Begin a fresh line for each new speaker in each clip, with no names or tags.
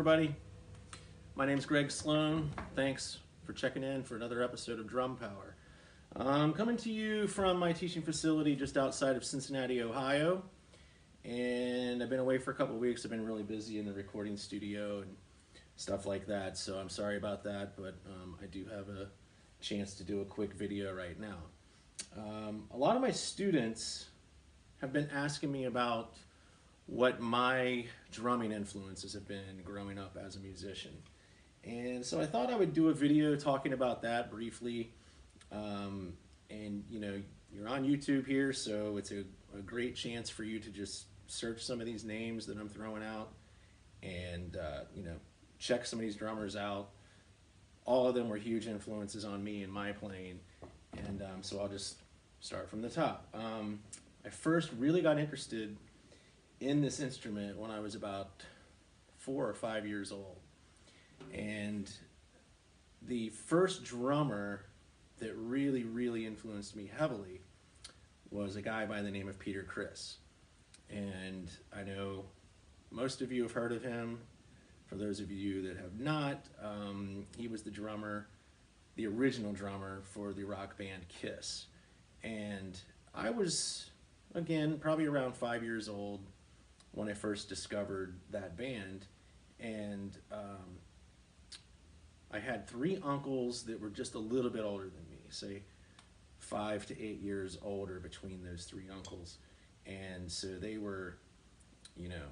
everybody. My name's Slone. Thanks for checking in for another episode of Drum Power. I'm coming to you from my teaching facility just outside of Cincinnati, Ohio. And I've been away for a couple of weeks. I've been really busy in the recording studio and stuff like that, so I'm sorry about that, but I do have a chance to do a quick video right now. A lot of my students have been asking me about what my drumming influences have been growing up as a musician. And so I thought I would do a video talking about that briefly. And you know, you're on YouTube here, so it's a great chance for you to just search some of these names that I'm throwing out and you know, check some of these drummers out. All of them were huge influences on me in my playing, and so I'll just start from the top. I first really got interested in this instrument when I was about 4 or 5 years old, and the first drummer that really influenced me heavily was a guy by the name of Criss. And I know most of you have heard of him. For those of you that have not, he was the drummer, the original drummer for the rock band Kiss. And I was, again, probably around 5 years old when I first discovered that band. And I had 3 uncles that were just a little bit older than me, say 5 to 8 years older between those 3 uncles. And so they were, you know,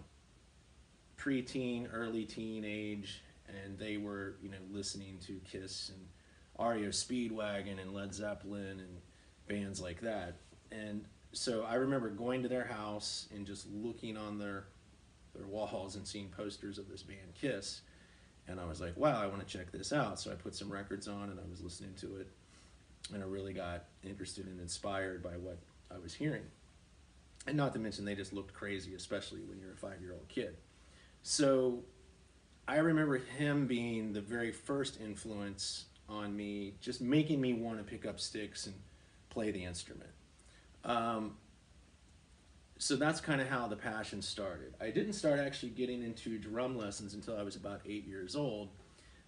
preteen, early teenage, and they were, you know, listening to Kiss and REO Speedwagon and Led Zeppelin and bands like that. And so I remember going to their house and just looking on their walls and seeing posters of this band Kiss, and I was like, wow, I want to check this out. So I put some records on and I was listening to it, and I really got interested and inspired by what I was hearing. And not to mention, they just looked crazy, especially when you're a 5-year-old kid. So I remember him being the very first influence on me, just making me want to pick up sticks and play the instrument. So that's kind of how the passion started. I didn't start actually getting into drum lessons until I was about 8 years old.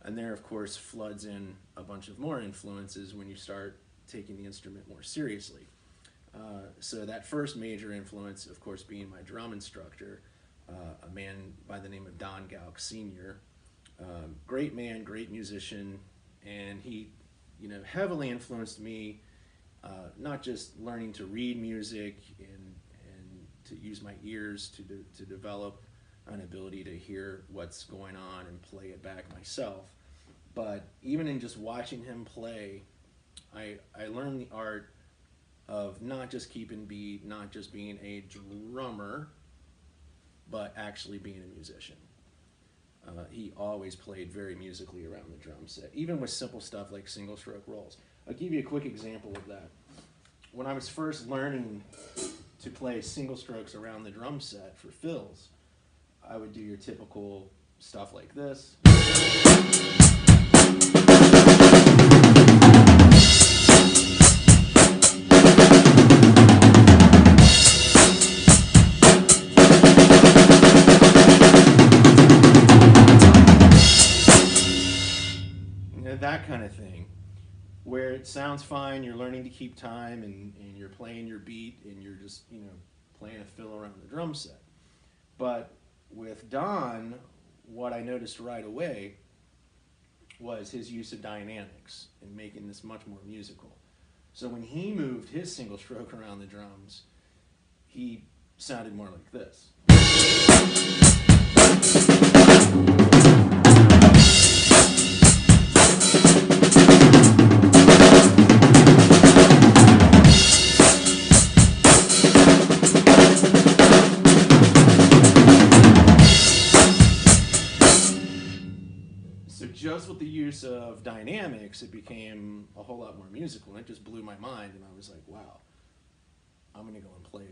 And there, of course, floods in a bunch of more influences when you start taking the instrument more seriously. So that first major influence, of course, being my drum instructor, a man by the name of Don Gauk Sr. Great man, great musician, and he, you know, heavily influenced me, not just learning to read music and to use my ears to develop an ability to hear what's going on and play it back myself, but even in just watching him play, I learned the art of not just keeping beat, not just being a drummer, but actually being a musician. He always played very musically around the drum set, even with simple stuff like single stroke rolls. I'll give you a quick example of that. When I was first learning to play single strokes around the drum set for fills, I would do your typical stuff like this. That kind of thing, where it sounds fine, you're learning to keep time, and you're playing your beat, and you're just, you know, playing a fill around the drum set. But with Don, what I noticed right away was his use of dynamics and making this much more musical. So when he moved his single stroke around the drums, he sounded more like this. Just with the use of dynamics, it became a whole lot more musical, and it just blew my mind, and I was like, wow, I'm going to go and play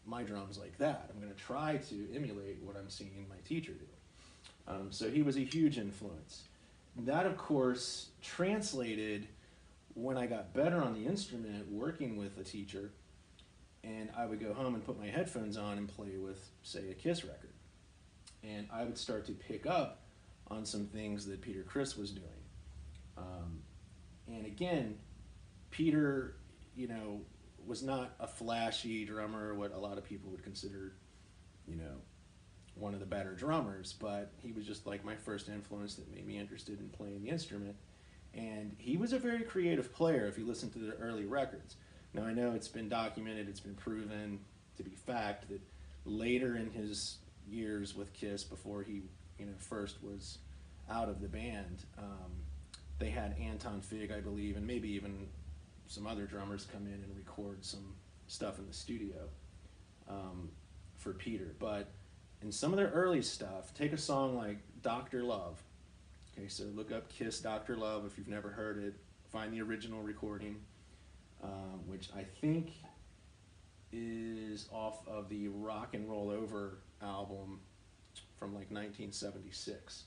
my drums like that. I'm going to try to emulate what I'm seeing my teacher do. So he was a huge influence. That, of course, translated when I got better on the instrument, working with a teacher, and I would go home and put my headphones on and play with, say, a Kiss record. and I would start to pick up on some things that Criss was doing. And again, Peter, you know, was not a flashy drummer, what a lot of people would consider, you know, one of the better drummers, but he was just like my first influence that made me interested in playing the instrument. And he was a very creative player if you listen to the early records. Now I know it's been documented, it's been proven to be fact that later in his years with Kiss, before he, you know, first was out of the band, they had Anton Fig, I believe, and maybe even some other drummers come in and record some stuff in the studio for Peter. But in some of their early stuff, take a song like Dr. Love. Okay, so look up Kiss Dr. Love if you've never heard it. Find the original recording, which I think is off of the Rock and Roll Over album from like 1976.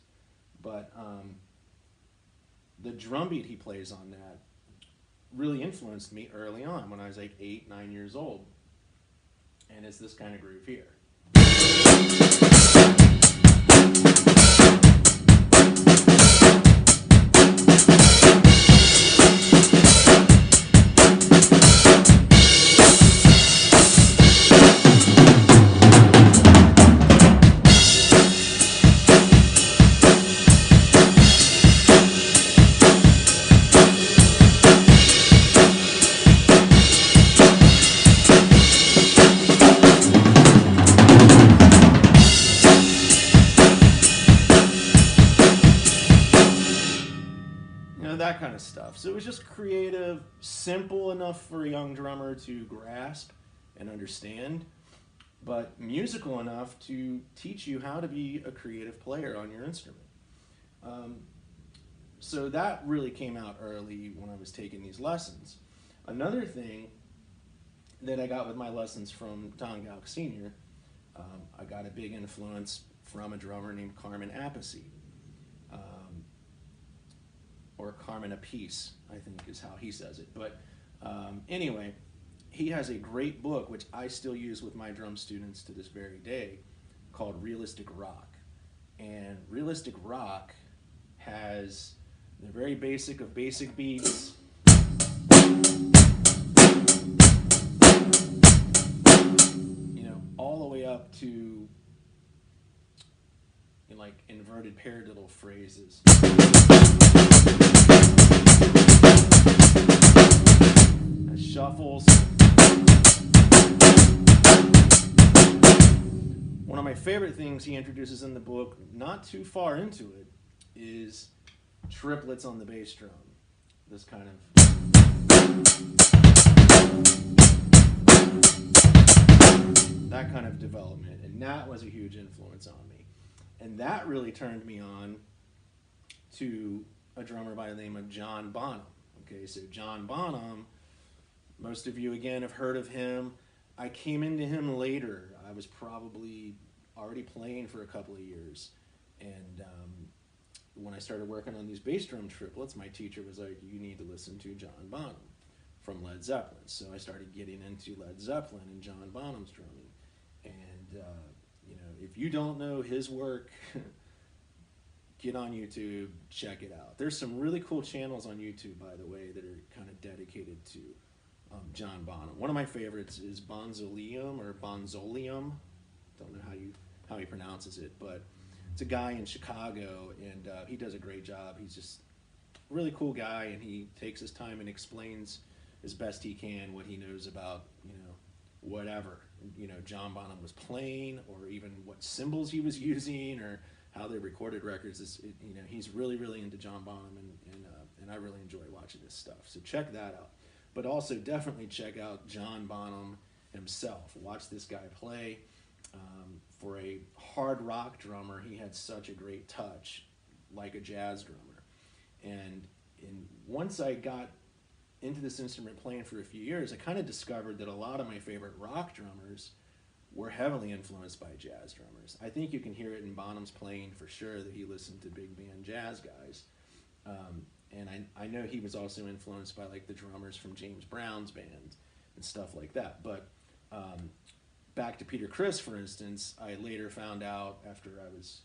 But the drum beat he plays on that really influenced me early on when I was like 8, 9 years old. And it's this kind of groove here. That kind of stuff. So it was just creative, simple enough for a young drummer to grasp and understand, but musical enough to teach you how to be a creative player on your instrument. So that really came out early when I was taking these lessons. Another thing that I got with my lessons from Don Gauck Sr., I got a big influence from a drummer named Carmine Appice. Or Carmine Appice, I think is how he says it. But anyway, he has a great book, which I still use with my drum students to this very day, called Realistic Rock. And Realistic Rock has the very basic of basic beats, you know, all the way up to like inverted paradiddle phrases. Shuffles. One of my favorite things he introduces in the book, not too far into it, is triplets on the bass drum. This kind of that kind of development, and that was a huge influence on me. And that really turned me on to a drummer by the name of John Bonham. Okay, so John Bonham, most of you again have heard of him. I came into him later. I was probably already playing for a couple of years, and when I started working on these bass drum triplets, my teacher was like, you need to listen to John Bonham from Led Zeppelin. So I started getting into Led Zeppelin and John Bonham's drumming. And you know, if you don't know his work, get on YouTube, check it out. There's some really cool channels on YouTube, by the way, that are kind of dedicated to John Bonham. One of my favorites is Bonzolium or Bonzolium. Don't know how he pronounces it, but it's a guy in Chicago, and he does a great job. He's just a really cool guy, and he takes his time and explains as best he can what he knows about, you know, whatever, you know, John Bonham was playing, or even what cymbals he was using, or how they recorded records. You know, he's really, really into John Bonham, and I really enjoy watching his stuff. So check that out. But also definitely check out John Bonham himself. Watch this guy play. For a hard rock drummer, he had such a great touch, like a jazz drummer. And once I got into this instrument playing for a few years, I kind of discovered that a lot of my favorite rock drummers were heavily influenced by jazz drummers. I think you can hear it in Bonham's playing for sure, that he listened to big band jazz guys. And I know he was also influenced by like the drummers from James Brown's band and stuff like that. But back to Peter Criss, for instance, I later found out after I was,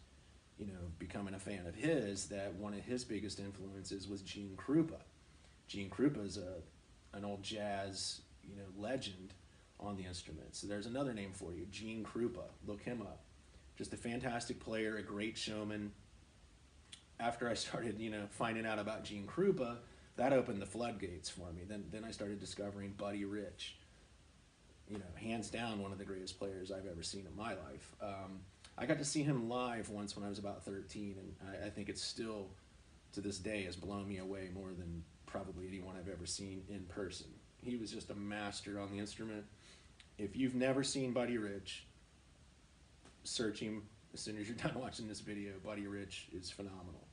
becoming a fan of his, that one of his biggest influences was Gene Krupa. Gene Krupa is an old jazz, legend on the instrument. So there's another name for you, Gene Krupa. Look him up. Just a fantastic player, a great showman. After I started, finding out about Gene Krupa, that opened the floodgates for me. Then I started discovering Buddy Rich. Hands down one of the greatest players I've ever seen in my life. I got to see him live once when I was about 13, and I think it's still, to this day, has blown me away more than probably anyone I've ever seen in person. He was just a master on the instrument. If you've never seen Buddy Rich, search him as soon as you're done watching this video. Buddy Rich is phenomenal.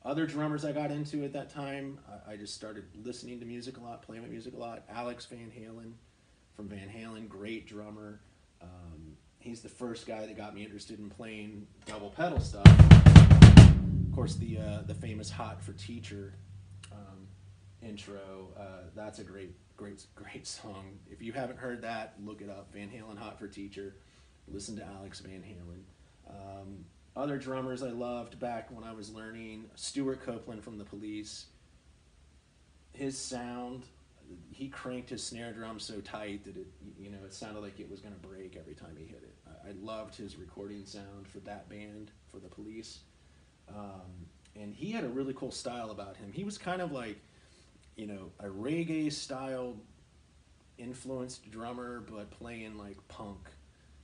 Other drummers I got into at that time, I just started listening to music a lot, playing with music a lot. Alex Van Halen from Van Halen, great drummer. He's the first guy that got me interested in playing double pedal stuff. Of course, the famous "Hot for Teacher" intro. That's a great song. If you haven't heard that, look it up. Van Halen, "Hot for Teacher." Listen to Alex Van Halen. Other drummers I loved back when I was learning, Stewart Copeland from the Police. His sound, he cranked his snare drum so tight that it sounded like it was going to break every time he hit it. I loved his recording sound for that band, for the Police. And he had a really cool style about him. He was kind of like, a reggae-style influenced drummer, but playing like punk.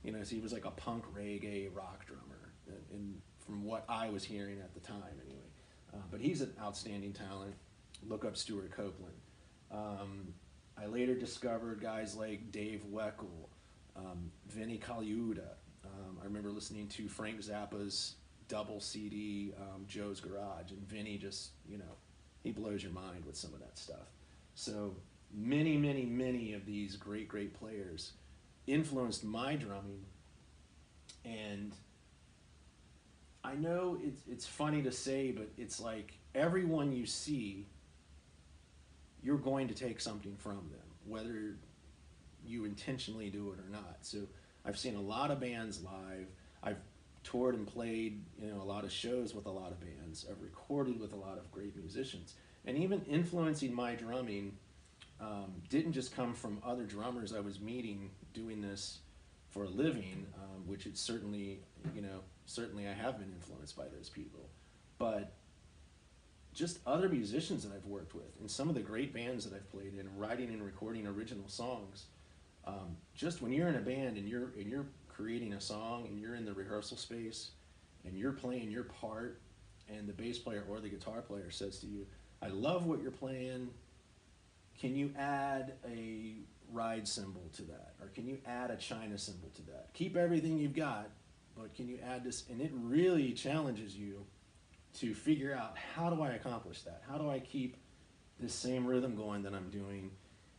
So he was like a punk reggae rock drummer, and from what I was hearing at the time anyway. But he's an outstanding talent. Look up Stewart Copeland. I later discovered guys like Dave Weckl, Vinnie Colaiuta. I remember listening to Frank Zappa's double CD, Joe's Garage, and Vinnie just, he blows your mind with some of that stuff. So many of these great players influenced my drumming, and I know it's funny to say, but it's like everyone you see, you're going to take something from them, whether you intentionally do it or not. So I've seen a lot of bands live. I've toured and played, a lot of shows with a lot of bands. I've recorded with a lot of great musicians. And even influencing my drumming didn't just come from other drummers I was meeting doing this for a living, which it's certainly I have been influenced by those people. But just other musicians that I've worked with and some of the great bands that I've played in, writing and recording original songs. Just when you're in a band and you're creating a song and you're in the rehearsal space and you're playing your part, and the bass player or the guitar player says to you, "I love what you're playing. Can you add a ride cymbal to that? Or can you add a China cymbal to that? Keep everything you've got, but can you add this?" And it really challenges you to figure out, how do I accomplish that? How do I keep this same rhythm going that I'm doing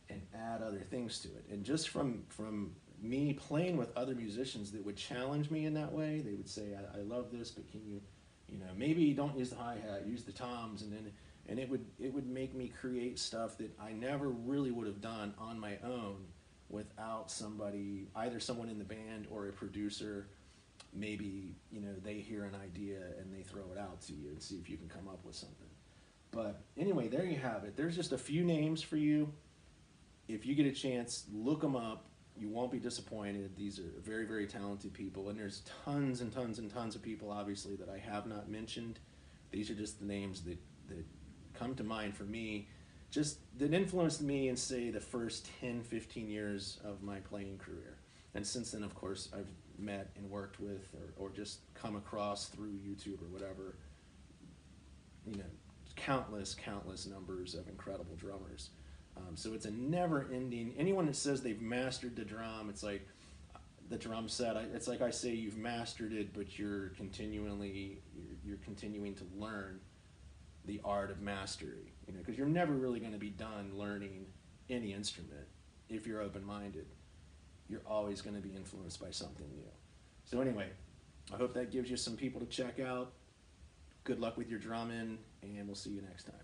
and add other things to it? And just from me playing with other musicians that would challenge me in that way, they would say, I love this, but can you, maybe don't use the hi-hat, use the toms, and it would make me create stuff that I never really would have done on my own without somebody, either someone in the band or a producer. Maybe, they hear an idea and they throw it out to you and see if you can come up with something. But anyway, there you have it. There's just a few names for you. If you get a chance, look them up. You won't be disappointed. These are very talented people, and there's tons and tons of people, obviously, that I have not mentioned. These are just the names that come to mind for me, just that influenced me in, say, the first 10-15 years of my playing career. And since then, of course, I've met and worked with or just come across through YouTube or whatever, countless numbers of incredible drummers. So it's a never-ending. Anyone that says they've mastered the drum, it's like the drum set. It's like I say, you've mastered it, but you're continuing to learn the art of mastery. Because you're never really going to be done learning any instrument if you're open-minded. You're always going to be influenced by something new. So anyway, I hope that gives you some people to check out. Good luck with your drumming, and we'll see you next time.